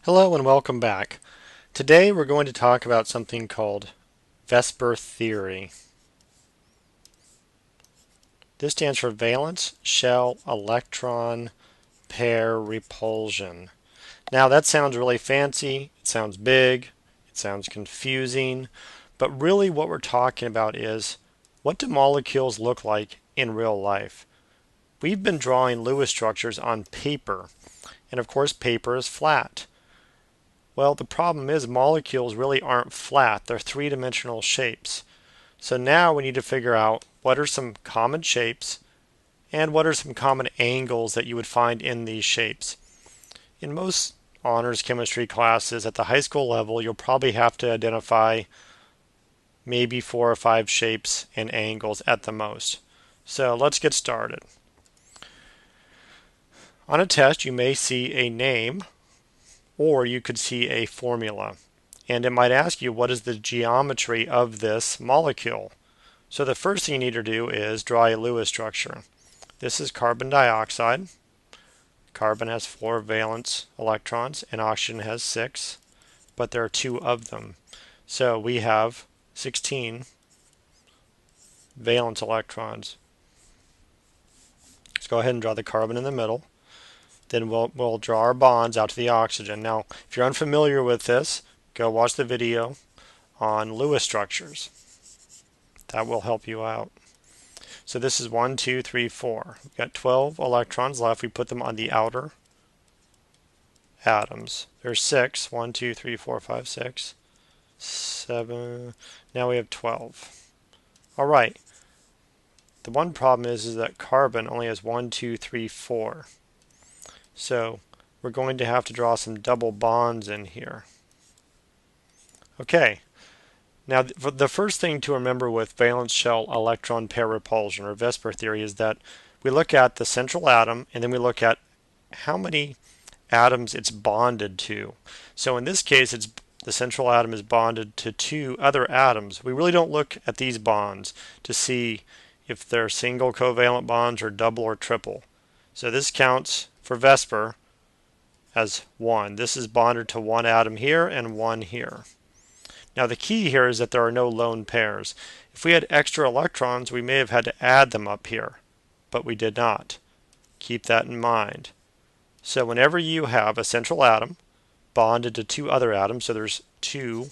Hello and welcome back. Today we're going to talk about something called VSEPR Theory. This stands for valence shell electron pair repulsion. Now that sounds really fancy, it sounds big, it sounds confusing, but really what we're talking about is what do molecules look like in real life? We've been drawing Lewis structures on paper, and of course paper is flat. Well, the problem is molecules really aren't flat. They're three-dimensional shapes. So now we need to figure out what are some common shapes and what are some common angles that you would find in these shapes. In most honors chemistry classes at the high school level, you'll probably have to identify maybe 4 or 5 shapes and angles at the most. So let's get started. On a test, you may see a name or you could see a formula. And it might ask you what is the geometry of this molecule. So the first thing you need to do is draw a Lewis structure. This is carbon dioxide. Carbon has 4 valence electrons and oxygen has 6, but there are 2 of them. So we have 16 valence electrons. Let's go ahead and draw the carbon in the middle. Then we'll draw our bonds out to the oxygen. Now, if you're unfamiliar with this, go watch the video on Lewis structures. That will help you out. So this is 1, 2, 3, 4. We've got 12 electrons left. We put them on the outer atoms. There's 6. 1, 2, 3, 4, 5, 6, 7. Now we have 12. All right. The one problem is that carbon only has 1, 2, 3, 4. So we're going to have to draw some double bonds in here. Okay, now the first thing to remember with valence shell electron pair repulsion, or VSEPR theory, is that we look at the central atom and then we look at how many atoms it's bonded to. So in this case, the central atom is bonded to 2 other atoms. We really don't look at these bonds to see if they're single covalent bonds or double or triple. So this counts for VSEPR as 1. This is bonded to 1 atom here and 1 here. Now the key here is that there are no lone pairs. If we had extra electrons, we may have had to add them up here, but we did not. Keep that in mind. So whenever you have a central atom bonded to 2 other atoms, so there's 2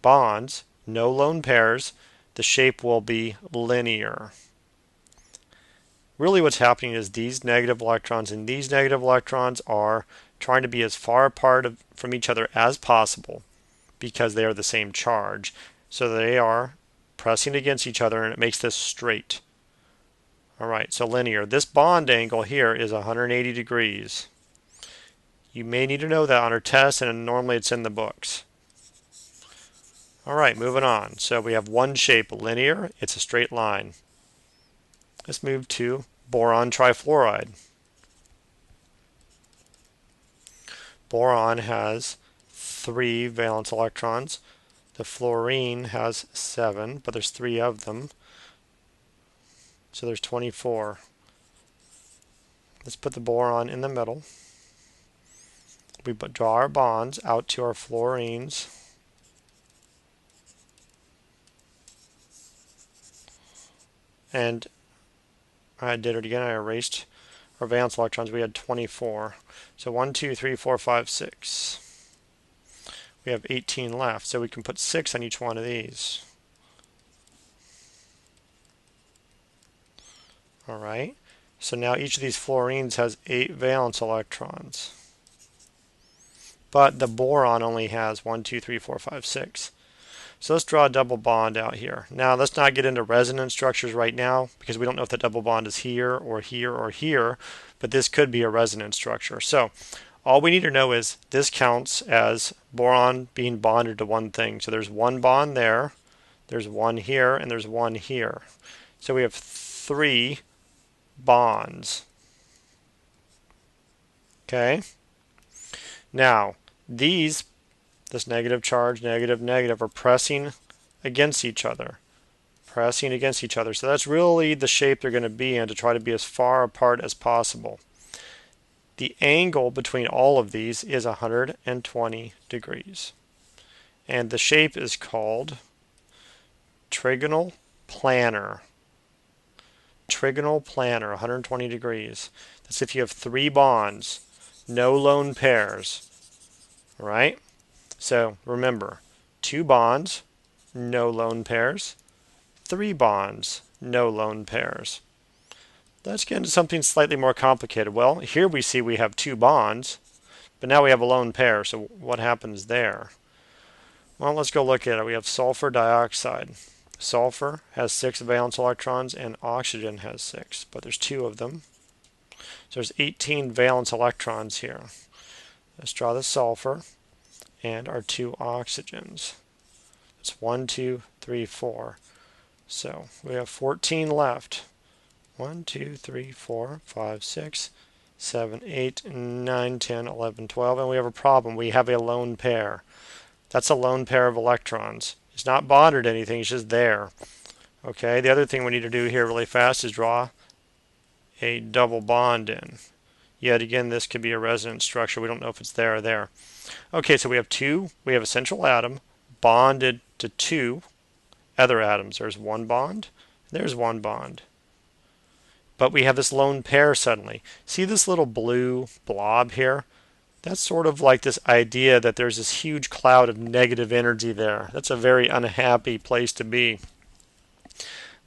bonds, no lone pairs, the shape will be linear. Really what's happening is these negative electrons and these negative electrons are trying to be as far apart from each other as possible because they are the same charge. So they are pressing against each other and it makes this straight. Alright, so linear. This bond angle here is 180 degrees. You may need to know that on our test, and normally it's in the books. Alright, moving on. So we have one shape, linear. It's a straight line. Let's move to boron trifluoride. Boron has 3 valence electrons. The fluorine has 7, but there's 3 of them. So there's 24. Let's put the boron in the middle. We draw our bonds out to our fluorines. And I did it again. I erased our valence electrons. We had 24. So 1, 2, 3, 4, 5, 6. We have 18 left. So we can put 6 on each one of these. Alright. So now each of these fluorines has 8 valence electrons. But the boron only has 1, 2, 3, 4, 5, 6. So let's draw a double bond out here. Now let's not get into resonance structures right now because we don't know if the double bond is here or here or here, but this could be a resonance structure. So all we need to know is this counts as boron being bonded to one thing. So there's one bond there, there's one here, and there's one here. So we have 3 bonds. Okay? Now, this negative charge, negative, negative, are pressing against each other. Pressing against each other. So that's really the shape they're going to be in to try to be as far apart as possible. the angle between all of these is 120 degrees. And the shape is called trigonal planar. Trigonal planar, 120 degrees. That's if you have 3 bonds, no lone pairs. All right? So remember, 2 bonds, no lone pairs. 3 bonds, no lone pairs. Let's get into something slightly more complicated. Well, here we see we have 2 bonds, but now we have a lone pair, so what happens there? Well, let's go look at it. We have sulfur dioxide. Sulfur has 6 valence electrons and oxygen has 6, but there's 2 of them. So there's 18 valence electrons here. Let's draw the sulfur and our 2 oxygens. It's 1, 2, 3, 4. So we have 14 left. 1, 2, 3, 4, 5, 6, 7, 8, 9, 10, 11, 12. And we have a problem. We have a lone pair. That's a lone pair of electrons. It's not bonded to anything. It's just there. Okay, the other thing we need to do here really fast is draw a double bond in. Yet again, this could be a resonance structure. We don't know if it's there or there. Okay, so we have a central atom bonded to 2 other atoms. There's 1 bond, there's 1 bond. But we have this lone pair suddenly. See this little blue blob here? That's sort of like this idea that there's this huge cloud of negative energy there. That's a very unhappy place to be.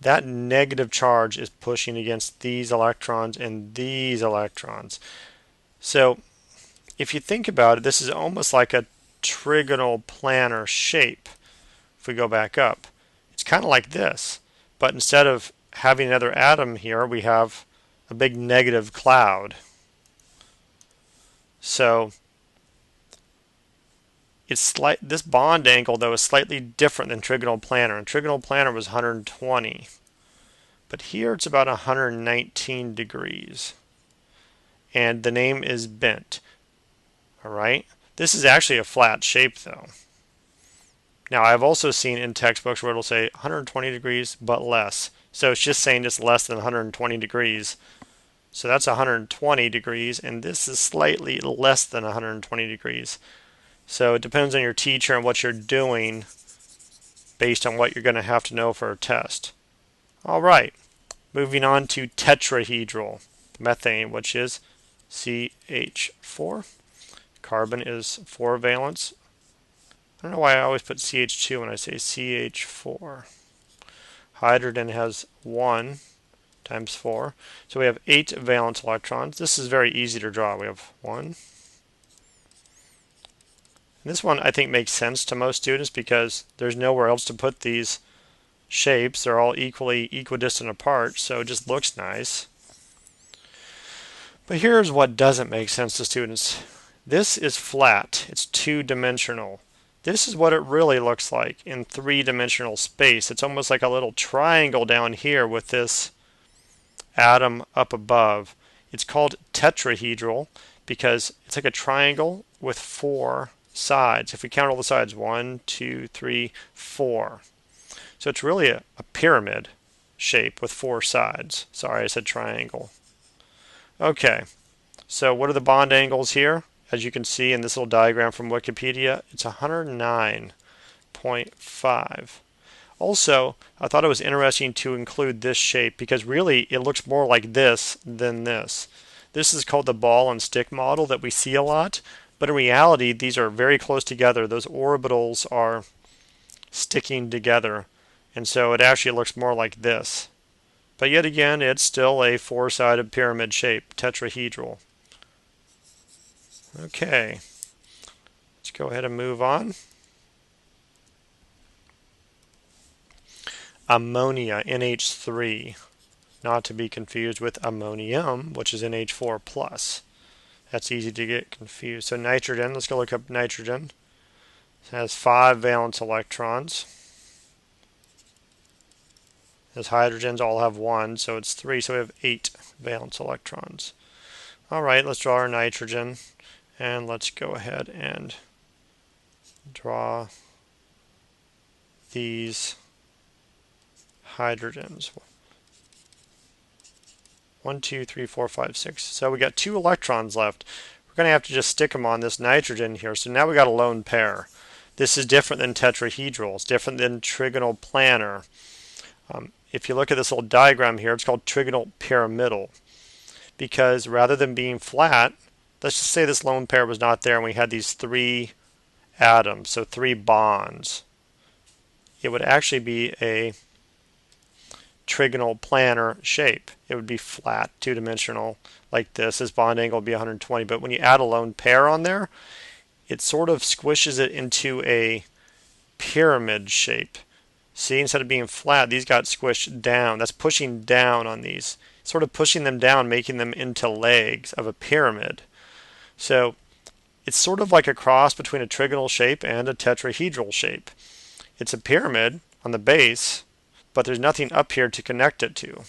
That negative charge is pushing against these electrons and these electrons. So if you think about it, this is almost like a trigonal planar shape. If we go back up, it's kind of like this, but instead of having another atom here, we have a big negative cloud. So this bond angle, though, is slightly different than trigonal planar. And trigonal planar was 120. But here it's about 119 degrees. And the name is bent. All right? This is actually a flat shape, though. Now, I've also seen in textbooks where it'll say 120 degrees, but less. So it's just saying it's less than 120 degrees. So that's 120 degrees, and this is slightly less than 120 degrees. So it depends on your teacher and what you're doing based on what you're going to have to know for a test. All right, moving on to tetrahedral methane, which is CH4. Carbon is 4 valence. I don't know why I always put CH2 when I say CH4. Hydrogen has 1 times 4. So we have 8 valence electrons. This is very easy to draw. We have 1. And this one I think makes sense to most students because there's nowhere else to put these shapes. They're all equidistant apart, so it just looks nice. But here's what doesn't make sense to students. This is flat. It's 2-dimensional. This is what it really looks like in 3-dimensional space. It's almost like a little triangle down here with this atom up above. It's called tetrahedral because it's like a triangle with 4 sides. If we count all the sides, 1, 2, 3, 4. So it's really a pyramid shape with 4 sides. Sorry, I said triangle. Okay, so what are the bond angles here? As you can see in this little diagram from Wikipedia, it's 109.5. Also, I thought it was interesting to include this shape because really it looks more like this than this. This is called the ball and stick model that we see a lot, but in reality these are very close together. Those orbitals are sticking together, and so it actually looks more like this. But yet again, it's still a 4-sided pyramid shape, tetrahedral. Okay, let's go ahead and move on. Ammonia, NH3, not to be confused with ammonium, which is NH4+. That's easy to get confused. So nitrogen, let's go look up nitrogen. It has 5 valence electrons. As hydrogens all have 1, so it's 3, so we have 8 valence electrons. All right, let's draw our nitrogen. And let's go ahead and draw these hydrogens. 1, 2, 3, 4, 5, 6. So we got 2 electrons left. We're going to have to just stick them on this nitrogen here. So now we got a lone pair. This is different than tetrahedral. It's different than trigonal planar. If you look at this little diagram here, it's called trigonal pyramidal. Because rather than being flat, let's just say this lone pair was not there and we had these 3 atoms, so 3 bonds. It would actually be a trigonal planar shape. It would be flat, two-dimensional like this. This bond angle would be 120, but when you add a lone pair on there, it sort of squishes it into a pyramid shape. See, instead of being flat, these got squished down. That's pushing down on these, sort of pushing them down, making them into legs of a pyramid. So it's sort of like a cross between a trigonal shape and a tetrahedral shape. It's a pyramid on the base, but there's nothing up here to connect it to.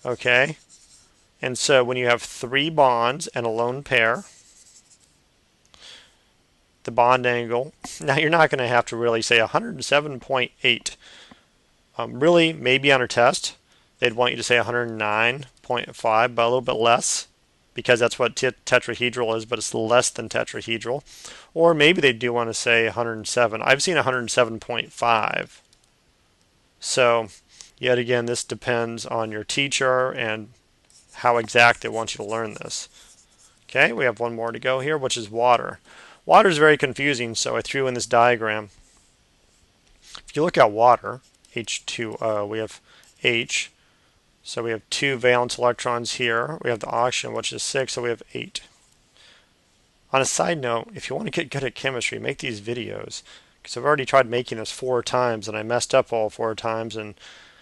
Okay? And so when you have 3 bonds and a lone pair, the bond angle, now you're not going to have to really say 107.8. Really, maybe on a test, they'd want you to say 109.5, but a little bit less, because that's what tetrahedral is, but it's less than tetrahedral. Or maybe they do want to say 107. I've seen 107.5. So, yet again, this depends on your teacher and how exact they want you to learn this. Okay, we have one more to go here, which is water. Water is very confusing, so I threw in this diagram. If you look at water, H2O, we have H, so we have 2 valence electrons here. We have the oxygen, which is 6, so we have 8. On a side note, if you want to get good at chemistry, make these videos, because I've already tried making this 4 times, and I messed up all 4 times, and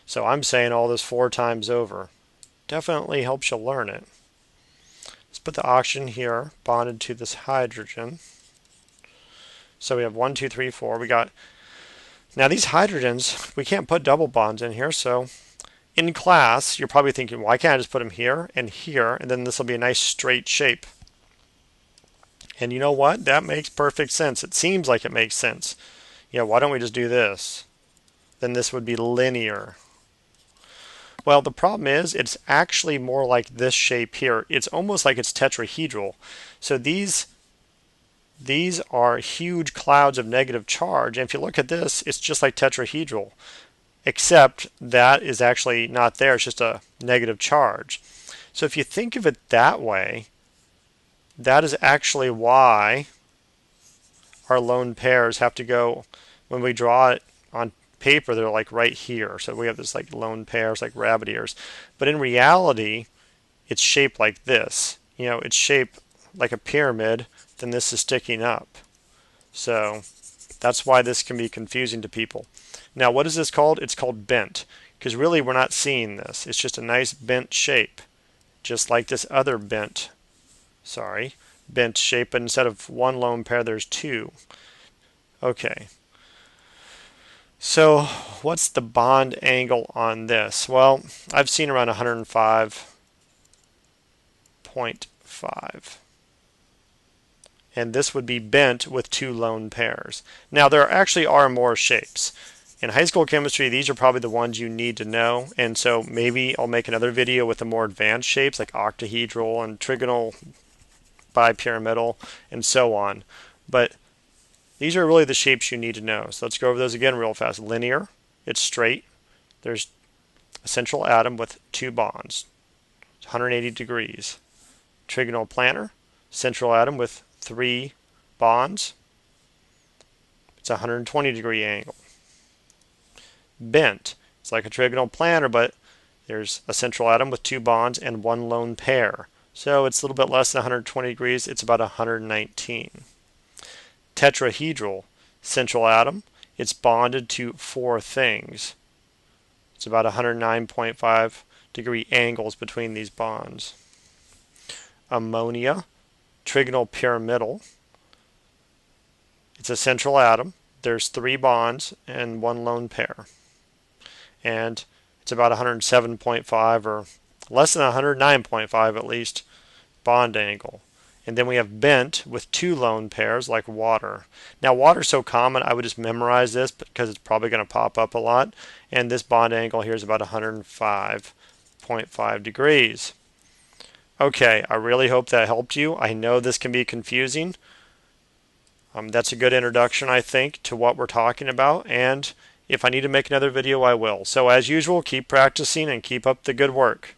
so I'm saying all this 4 times over. Definitely helps you learn it. Let's put the oxygen here, bonded to this hydrogen. So we have 1, 2, 3, 4. We got, now these hydrogens, we can't put double bonds in here, so in class, you're probably thinking, why can't I just put them here, and then this will be a nice straight shape. And you know what? That makes perfect sense. It seems like it makes sense. Yeah, why don't we just do this? Then this would be linear. Well, the problem is it's actually more like this shape here. It's almost like it's tetrahedral. So these are huge clouds of negative charge. And if you look at this, it's just like tetrahedral, except that is actually not there. It's just a negative charge. So if you think of it that way, that is actually why our lone pairs have to go, when we draw it on paper, they're like right here. So we have this like lone pairs, like rabbit ears. But in reality, it's shaped like this. You know, it's shaped like a pyramid, then this is sticking up. So that's why this can be confusing to people. Now, what is this called? It's called bent, because really we're not seeing this. It's just a nice bent shape, just like this other bent shape, but instead of 1 lone pair, there's 2. Okay. So what's the bond angle on this? Well, I've seen around 105.5. And this would be bent with 2 lone pairs. Now, there actually are more shapes. In high school chemistry, these are probably the ones you need to know, and so maybe I'll make another video with the more advanced shapes like octahedral and trigonal, bipyramidal, and so on. But these are really the shapes you need to know. So let's go over those again real fast. Linear, it's straight. There's a central atom with 2 bonds, 180 degrees. Trigonal planar, central atom with 3 bonds. It's a 120 degree angle. Bent, it's like a trigonal planar, but there's a central atom with 2 bonds and 1 lone pair. So it's a little bit less than 120 degrees. It's about 119. Tetrahedral, central atom, it's bonded to 4 things. It's about 109.5 degree angles between these bonds. Ammonia, trigonal pyramidal. It's a central atom. There's 3 bonds and 1 lone pair. And it's about 107.5 or less than 109.5 at least bond angle. And then we have bent with 2 lone pairs like water. Now water's so common I would just memorize this because it's probably going to pop up a lot. And this bond angle here is about 105.5. 5.5 degrees. Okay, I really hope that helped you. I know this can be confusing. That's a good introduction, I think, to what we're talking about, and if I need to make another video, I will. So as usual, keep practicing and keep up the good work.